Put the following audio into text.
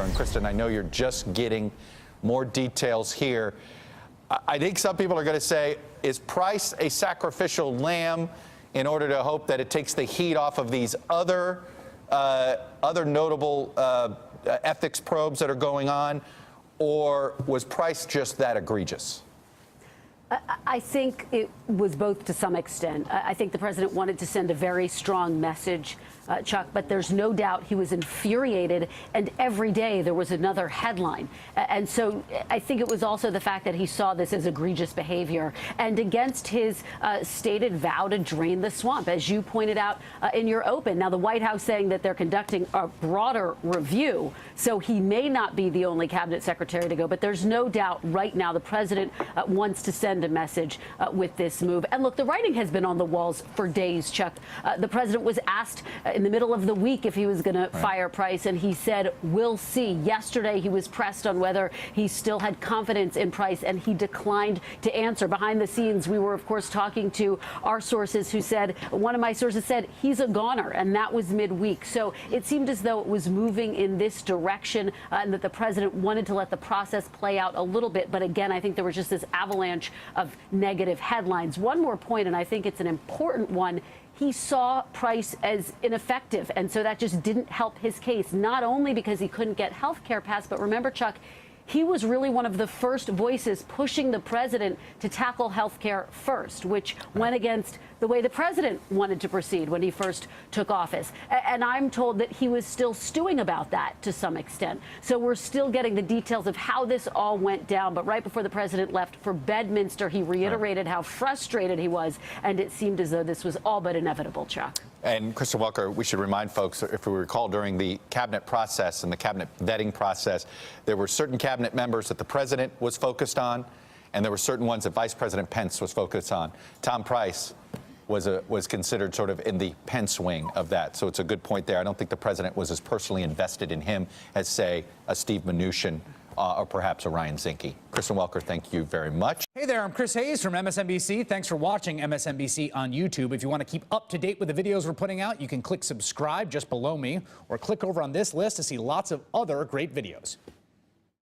And Kristen, I know you're just getting more details here. I think some people are going to say, is Price a sacrificial lamb in order to hope that it takes the heat off of these other notable ethics probes that are going on, or was Price just that egregious? I think it was both to some extent. I think the president wanted to send a very strong message, Chuck, but there's no doubt he was infuriated, and every day there was another headline. And so I think it was also the fact that he saw this as egregious behavior and against his stated vow to drain the swamp, as you pointed out in your open. Now, the White House saying that they're conducting a broader review, so he may not be the only cabinet secretary to go, but there's no doubt right now the president wants to send a message with this move. And look, the writing has been on the walls for days, Chuck. The president was asked in the middle of the week if he was going to fire Price, and he said, we'll see. Yesterday, he was pressed on whether he still had confidence in Price, and he declined to answer. Behind the scenes, we were, of course, talking to our sources who said, one of my sources said, he's a goner, and that was midweek. So it seemed as though it was moving in this direction and that the president wanted to let the process play out a little bit. But again, I think there was just this avalanche of negative headlines. One more point, and I think it's an important one. He saw Price as ineffective, and so that just didn't help his case, not only because he couldn't get health care passed, but remember, Chuck, he was really one of the first voices pushing the president to tackle health care first, which went against the way the president wanted to proceed when he first took office. And I'm told that he was still stewing about that to some extent. So we're still getting the details of how this all went down. But right before the president left for Bedminster, he reiterated how frustrated he was. And it seemed as though this was all but inevitable, Chuck. And Kristen Welker, we should remind folks, if we recall, during the cabinet process and the cabinet vetting process, there were certain cabinet members that the president was focused on, and there were certain ones that Vice President Pence was focused on. Tom Price was considered sort of in the Pence wing of that. So it's a good point there. I don't think the president was as personally invested in him as, say, a Steve Mnuchin or perhaps a Ryan Zinke. Kristen Welker, thank you very much. Hey there, I'm Chris Hayes from MSNBC. Thanks for watching MSNBC on YouTube. If you want to keep up to date with the videos we're putting out, you can click subscribe just below me or click over on this list to see lots of other great videos.